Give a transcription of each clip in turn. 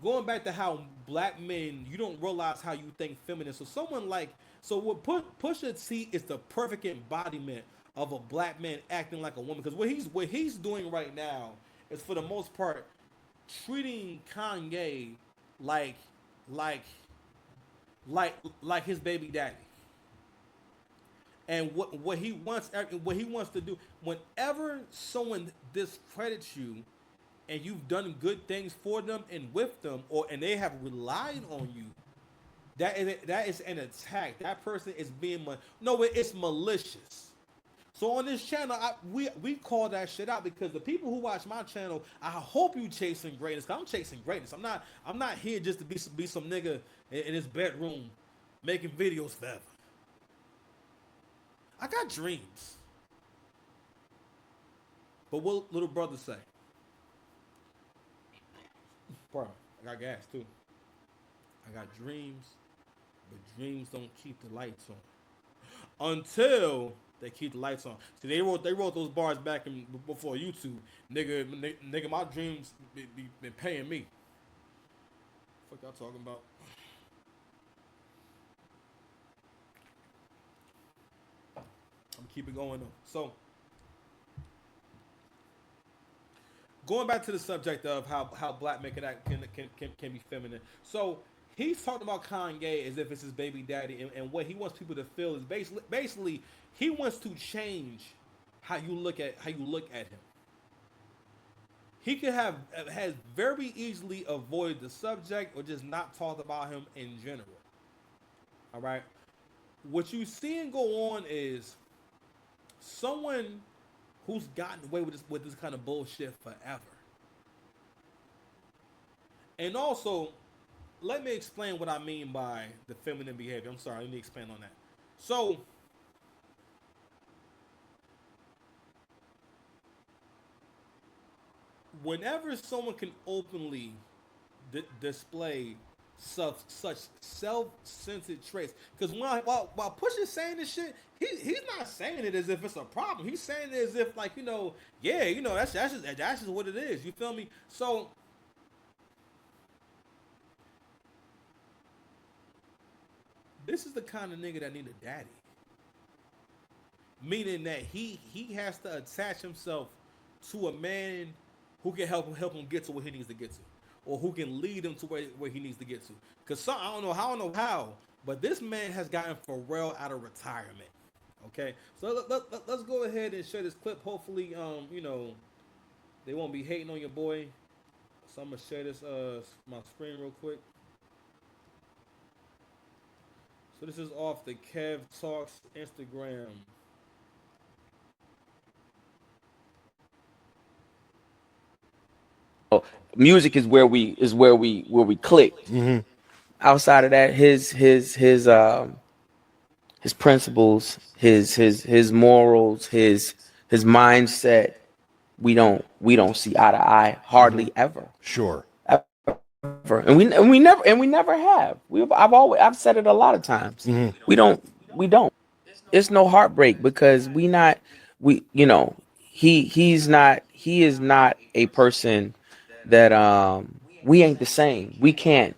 going back to how black men, you don't realize how you think feminine. So someone like, so what Pusha T is the perfect embodiment of a black man acting like a woman. Because what he's doing right now is for the most part treating Kanye like like like his baby daddy. And what he wants to do whenever someone discredits you and you've done good things for them and with them, or and they have relied on you, that is an attack. That person is being no, it's malicious. So on this channel, we call that shit out because the people who watch my channel, I hope you chasing greatness. Cause I'm chasing greatness. I'm not here just to be some nigga in his bedroom making videos forever. I got dreams. But what little brother say? Bro, I got gas too. I got dreams, but dreams don't keep the lights on until they keep the lights on. See, they wrote those bars back in before YouTube. Nigga, my dreams been paying me. Fuck y'all talking about? I'm keep it going though. So going back to the subject of how black men can be feminine. So he's talking about Kanye as if it's his baby daddy, and what he wants people to feel is basically he wants to change how you look at him. He could have has very easily avoided the subject or just not talked about him in general. All right. What you seeing go on is someone who's gotten away with this kind of bullshit forever. And also, let me explain what I mean by the feminine behavior. I'm sorry, let me expand on that. So, whenever someone can openly display such self-centered traits, because while Push is saying this shit, he's not saying it as if it's a problem. He's saying it as if like yeah, that's just what it is. You feel me? So this is the kind of nigga that need a daddy, meaning that he has to attach himself to a man who can help him get to where he needs to get to, or who can lead him to where he needs to get to. Cause I don't know how, but this man has gotten Pharrell out of retirement. Okay, so let's go ahead and share this clip. Hopefully, they won't be hating on your boy. So I'm gonna share this my screen real quick. So this is off the Kev Talks Instagram. Music is where we clicked. Outside of that, his principles, his morals, his mindset, we don't see eye to eye hardly ever. Sure. Ever. And we never have. I've said it a lot of times. We don't. It's no heartbreak because we he is not a person that we ain't the same. We can't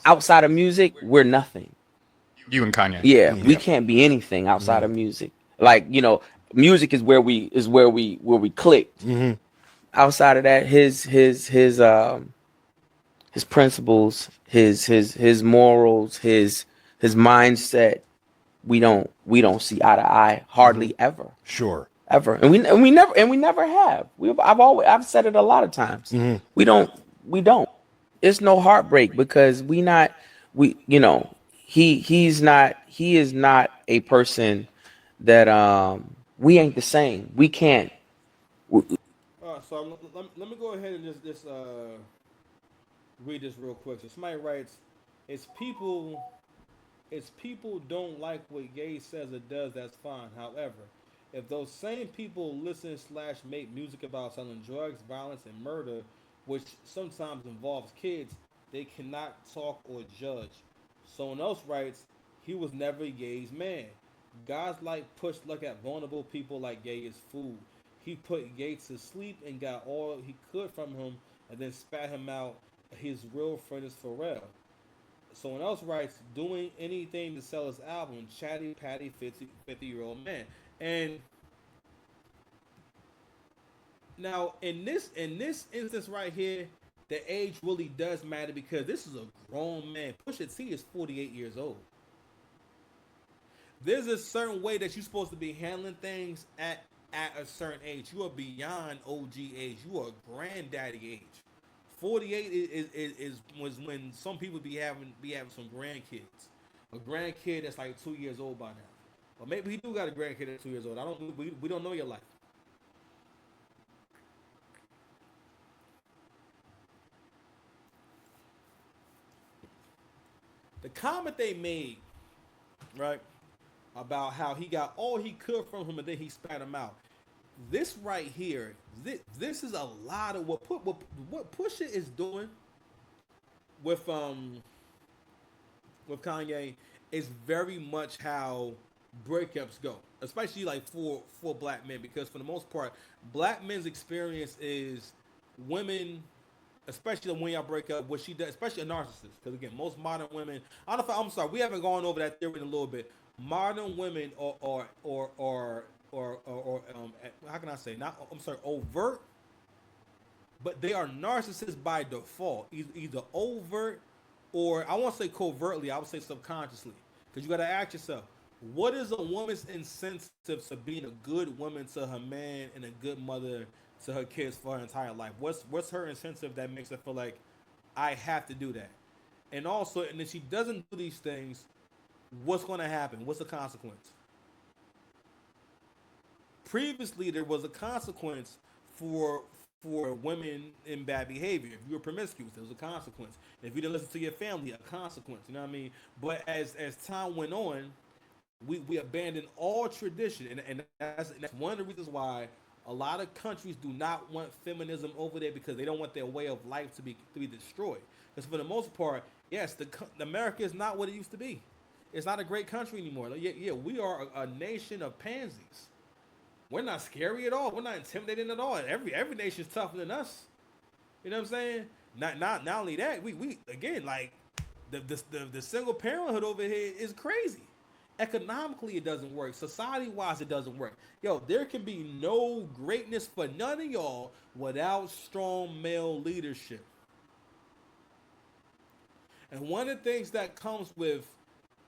outside of music, we're nothing. You and Kanye. Yeah, we Yeah. can't be anything outside of music. Like, music is where we clicked. Outside of that, his principles, his morals, his mindset, we don't see eye to eye hardly ever. Sure. Ever. And we never have. I've said it a lot of times. We don't. It's no heartbreak because we he is not a person that we ain't the same. We can't. All right, so let me go ahead and just read this real quick. So somebody writes, "It's people, it's people don't like what Gay says or does. That's fine. However, if those same people listen slash make music about selling drugs, violence, and murder, which sometimes involves kids, they cannot talk or judge." Someone else writes, "He was never Gay's man. Guys like Push look at vulnerable people like Gay as food. He put Gay to sleep and got all he could from him, and then spat him out his real friend is Pharrell. Someone else writes, doing anything to sell his album, chatty patty 50-year-old man. And now in this instance right here, the age really does matter because this is a grown man. Pusha T is 48 years old. There's a certain way that you're supposed to be handling things at a certain age. You are beyond OG age. You are granddaddy age. 48 is was when some people be having some grandkids. A grandkid that's like 2 years old by now. Or maybe he do got a grandkid that's 2 years old. I don't. We don't know your life. The comment they made, right, about how he got all he could from him and then he spat him out. This right here, this is a lot of what Pusha is doing with Kanye is very much how breakups go, especially like for black men, because for the most part, black men's experience is women, especially when y'all break up, what she does, especially a narcissist. Because again, most modern women, I don't know if I'm sorry, we haven't gone over that theory in a little bit. Modern women or how can I say, not, I'm sorry, overt, but they are narcissists by default. Either overt or I won't say covertly, I would say subconsciously. Because you got to ask yourself, what is a woman's incentive to being a good woman to her man and a good mother to her kids for her entire life? What's her incentive that makes her feel like I have to do that? And also, and if she doesn't do these things, what's going to happen? What's the consequence? Previously, there was a consequence for for women in bad behavior. If you were promiscuous, there was a consequence. If you didn't listen to your family, a consequence. You know what I mean? But as time went on, we abandoned all tradition, and that's one of the reasons why a lot of countries do not want feminism over there, because they don't want their way of life to be destroyed. Because for the most part, yes, America is not what it used to be. It's not a great country anymore. Like, yeah, we are a nation of pansies. We're not scary at all. We're not intimidating at all. Every nation's tougher than us. You know what I'm saying? Not only that, we again, like the single parenthood over here is crazy. Economically, it doesn't work. Society wise, it doesn't work. Yo, there can be no greatness for none of y'all without strong male leadership. And one of the things that comes with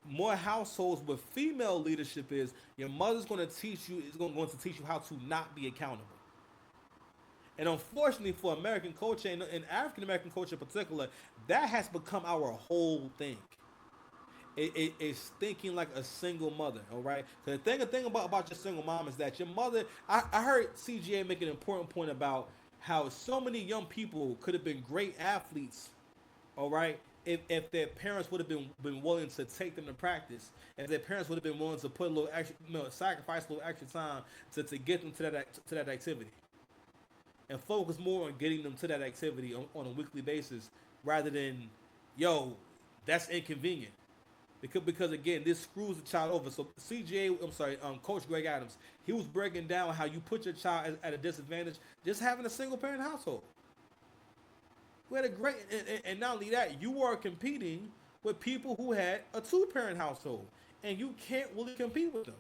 more households with female leadership is your mother's going to teach you is going to teach you how to not be accountable. And unfortunately for American culture and African American culture in particular, that has become our whole thing. It's thinking like a single mother, all right? Because the thing about your single mom is that your mother. I heard CGA make an important point about how so many young people could have been great athletes, all right, if their parents would have been willing to take them to practice, if their parents would have been willing to put a little extra, sacrifice a little extra time to get them to that activity, and focus more on getting them to that activity on a weekly basis rather than, yo, that's inconvenient. Because again, this screws the child over. So Coach Greg Adams, he was breaking down how you put your child at a disadvantage just having a single parent household. We had a great, and not only that, you are competing with people who had a two-parent household, and you can't really compete with them.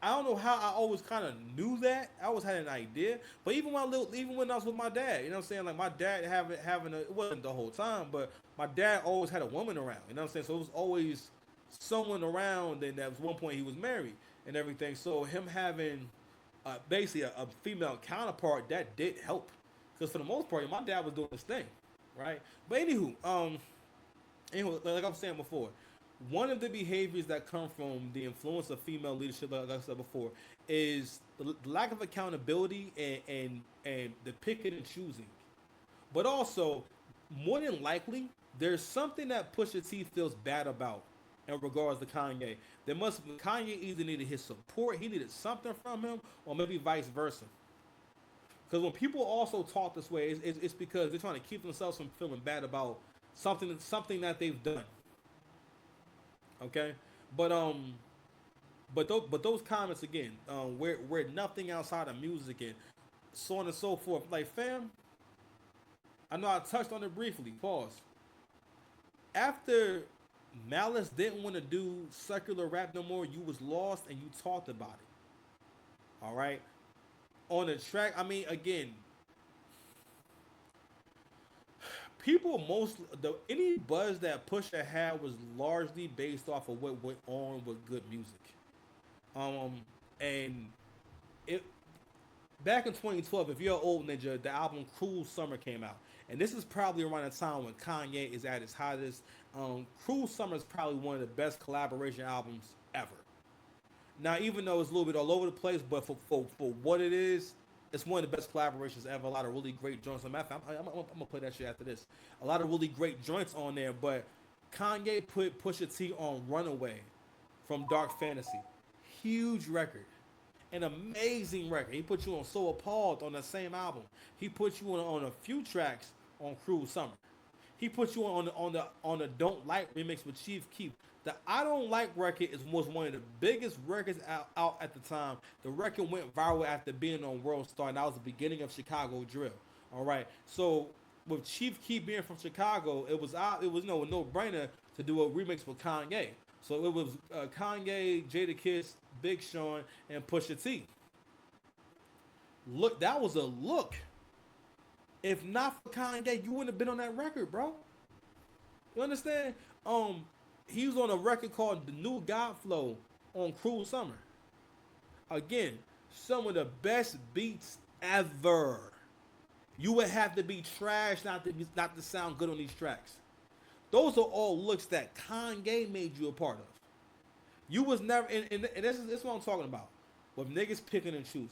I don't know how I always kind of knew that. I always had an idea, but even when I was with my dad, you know what I'm saying? Like my dad having it wasn't the whole time, but my dad always had a woman around. You know what I'm saying? So it was always someone around, and at one point he was married and everything. So him having basically a female counterpart, that did help, because for the most part, my dad was doing his thing, right? But anyway, like I was saying before, one of the behaviors that come from the influence of female leadership, like I said before, is the lack of accountability and the picking and choosing. But also, more than likely, there's something that Pusha T feels bad about in regards to Kanye. Kanye either needed his support, he needed something from him, or maybe vice versa. Because when people also talk this way, it's because they're trying to keep themselves from feeling bad about something that they've done. Okay, but those comments again, we're nothing outside of music and so on and so forth. Like, fam, I know I touched on it briefly. Pause. After Malice didn't want to do secular rap no more, you was lost and you talked about it. All right. On the track, I mean, again, people most the any buzz that Pusha had was largely based off of what went on with good music. Um, and it back in 2012, if you're an old ninja, the album Cruel Summer came out, and this is probably around the time when Kanye is at his hottest. Cruel Summer is probably one of the best collaboration albums ever. Now, even though it's a little bit all over the place, but for what it is, it's one of the best collaborations ever. A lot of really great joints. I'm gonna play that shit after this. A lot of really great joints on there, but Kanye put Pusha T on Runaway from Dark Fantasy. Huge record. An amazing record. He put you on So Appalled on the same album. He put you on a few tracks on Cruel Summer. He put you on the Don't Like remix with Chief Keef. The I Don't Like record was one of the biggest records out at the time. The record went viral after being on World Star, and that was the beginning of Chicago drill. All right, so with Chief Keef being from Chicago, it was no brainer to do a remix with Kanye. So it was Kanye, Jada Kiss, Big Sean, and Pusha T. Look, that was a look. If not for Kanye, you wouldn't have been on that record, bro. You understand? He was on a record called The New God Flow on Cruel Summer. Again, some of the best beats ever. You would have to be trash not to sound good on these tracks. Those are all looks that Kanye made you a part of. You was never, and this is what I'm talking about. With niggas picking and choosing.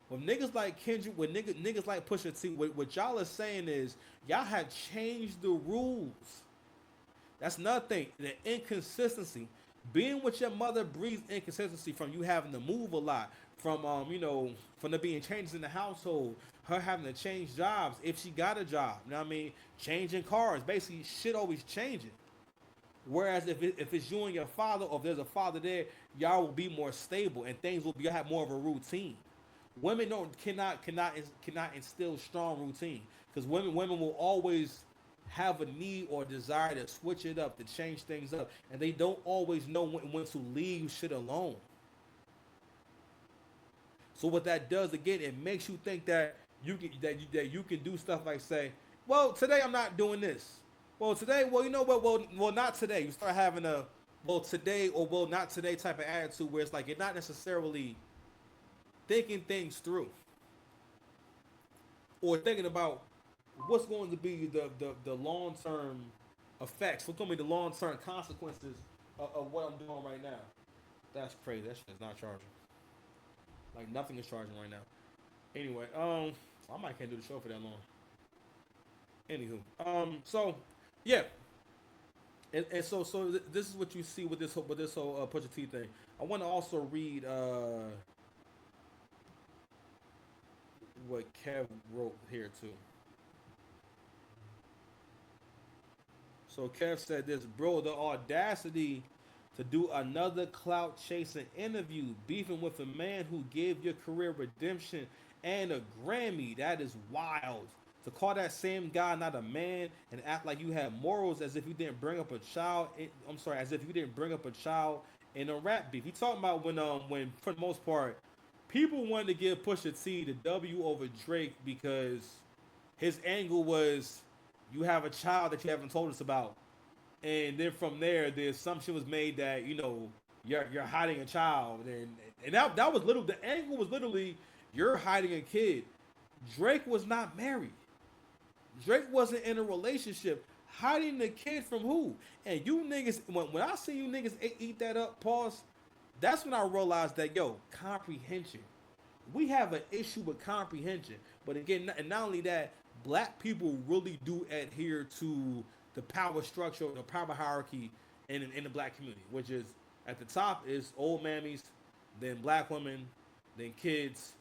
With niggas like Kendrick, with niggas like Pusha T, what y'all are saying is, y'all have changed the rules. That's another thing. The inconsistency. Being with your mother breeds inconsistency from you having to move a lot, from from there being changes in the household, her having to change jobs if she got a job. You know what I mean? Changing cars. Basically, shit always changing. Whereas if it's you and your father, or if there's a father there, y'all will be more stable and things will be have more of a routine. Women cannot instill strong routine because women will always have a need or desire to switch it up, to change things up, and they don't always know when to leave shit alone. So what that does again, it makes you think that you can do stuff like say, well, today I'm not doing this. Well, today, well, you know what? Well, not today. You start having a well today or well not today type of attitude where it's like you're not necessarily thinking things through or thinking about what's going to be the long term effects, what's going to be the long term consequences of what I'm doing right now. That's crazy. That shit is not charging. Like nothing is charging right now. Anyway, I might can't do the show for that long. Anywho, so yeah, and so this is what you see with this whole Pusha T thing. I want to also read what Kev wrote here too. So Kev said this, bro, the audacity to do another clout chasing interview, beefing with a man who gave your career redemption and a Grammy. That is wild. To call that same guy not a man and act like you have morals as if you didn't bring up a child. I'm sorry, as if you didn't bring up a child in a rap beef. He talking about when for the most part, people wanted to give Pusha T the W over Drake because his angle was you have a child that you haven't told us about, and then from there the assumption was made that you're hiding a child, and that was little. The angle was literally you're hiding a kid. Drake was not married. Drake wasn't in a relationship. Hiding the kid from who? And you niggas, when I see you niggas eat that up, pause, that's when I realized that, comprehension. We have an issue with comprehension. But again, and not only that, black people really do adhere to the power structure, the power hierarchy in the black community, which is at the top is old mammies, then black women, then kids,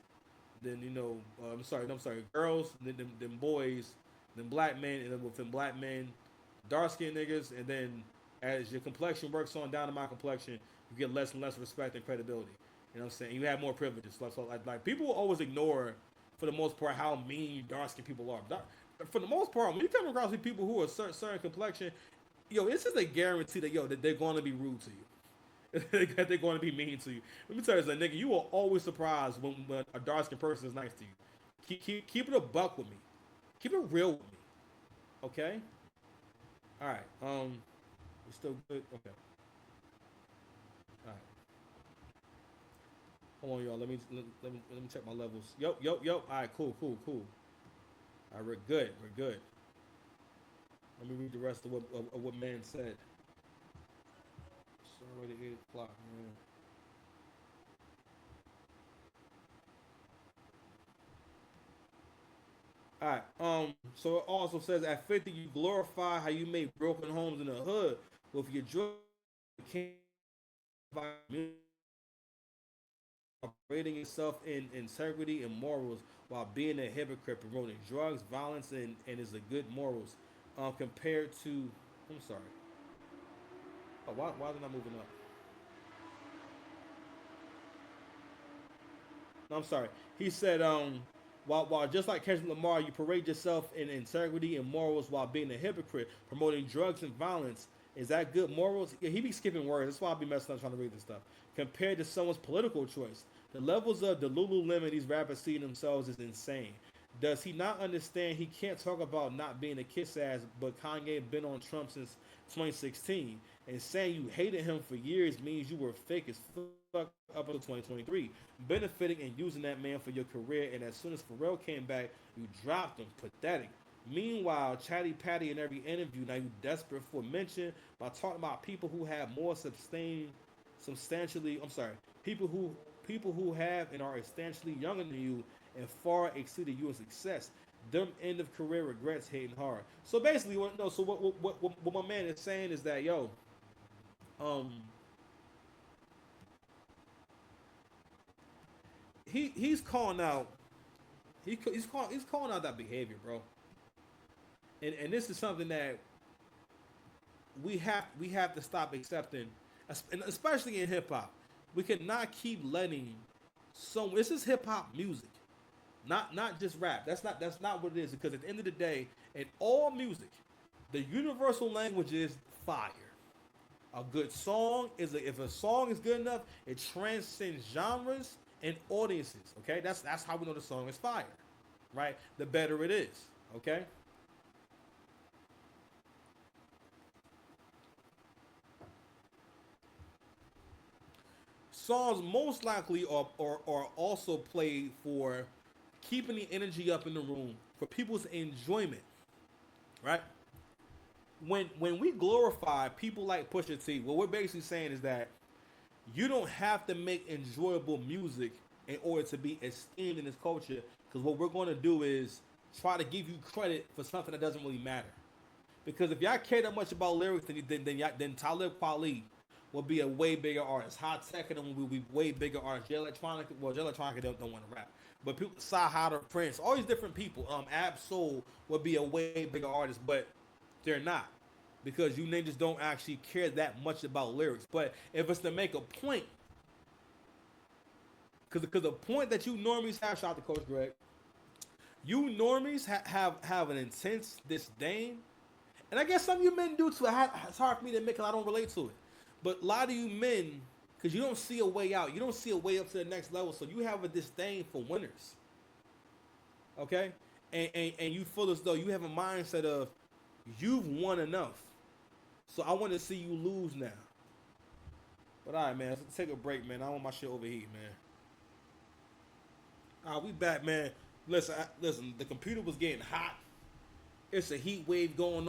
then I'm sorry, girls, then boys, then black men, and then within black men, dark skinned niggas, and then as your complexion works on down to my complexion, you get less and less respect and credibility. You know what I'm saying? You have more privileges. So like people will always ignore, for the most part, how mean dark skinned people are. for the most part, when you come across these people who are certain complexion, yo, this is a guarantee that that they're going to be rude to you. That they're going to be mean to you. Let me tell you something, nigga. You are always surprised when a dark skinned person is nice to you. Keep it a buck with me. Keep it real with me. Okay. All right. We still good. Okay. All right. Hold on, y'all. Let me check my levels. Yo. All right. Cool. All right. We're good. We're good. Let me read the rest of what man said. It's already 8 o'clock, man. All right. So it also says at 50, you glorify how you made broken homes in the hood with your joy. You can't operating yourself in integrity and morals while being a hypocrite, promoting drugs, violence, and is a good morals. Compared to, I'm sorry. Oh, why is it not moving up? No, I'm sorry. He said, while just like Kendrick Lamar, you parade yourself in integrity and morals while being a hypocrite, promoting drugs and violence. Is that good morals? Yeah, he be skipping words. That's why I be messing up trying to read this stuff. Compared to someone's political choice, the levels of the Lululemon these rappers see themselves is insane. Does he not understand he can't talk about not being a kiss ass, but Kanye been on Trump since 2016, and saying you hated him for years means you were fake as fuck up until 2023, benefiting and using that man for your career, and as soon as Pharrell came back, you dropped him. Pathetic. Meanwhile, Chatty Patty in every interview, now you desperate for mention by talking about people who have more substantially, I'm sorry, people who have and are substantially younger than you and far exceeded you in success. Them end of career regrets hitting hard. So basically, what my man is saying is that um, he's calling out he's calling out that behavior, bro. And this is something that we have to stop accepting, and especially in hip hop. We cannot keep letting this is hip hop music, not just rap. That's not what it is. Because at the end of the day, in all music, the universal language is fire. A good song if a song is good enough, it transcends genres and audiences. Okay, that's how we know the song is fire, right? The better it is. Okay. Songs most likely are also played for keeping the energy up in the room for people's enjoyment, right? When we glorify people like Pusha T, what we're basically saying is that you don't have to make enjoyable music in order to be esteemed in this culture. Because what we're going to do is try to give you credit for something that doesn't really matter. Because if y'all care that much about lyrics, then Talib Kweli will be a way bigger artist. Hot Tech and them will be way bigger artists. J Electronica, well, J Electronica don't want to rap, but people, Sahara, Prince, all these different people, Ab Soul will be a way bigger artist, but they're not because you niggas don't actually care that much about lyrics. But if it's to make a point, because the point that you normies have, shout out to Coach Greg, you normies have an intense disdain. And I guess some of you men do too. It's hard for me to admit because I don't relate to it. But a lot of you men, because you don't see a way out, you don't see a way up to the next level, so you have a disdain for winners. Okay? And you feel as though you have a mindset of you've won enough. So I want to see you lose now. But all right, man, let's take a break, man. I want my shit overheat, man. All right, we back, man. Listen, the computer was getting hot. It's a heat wave going on.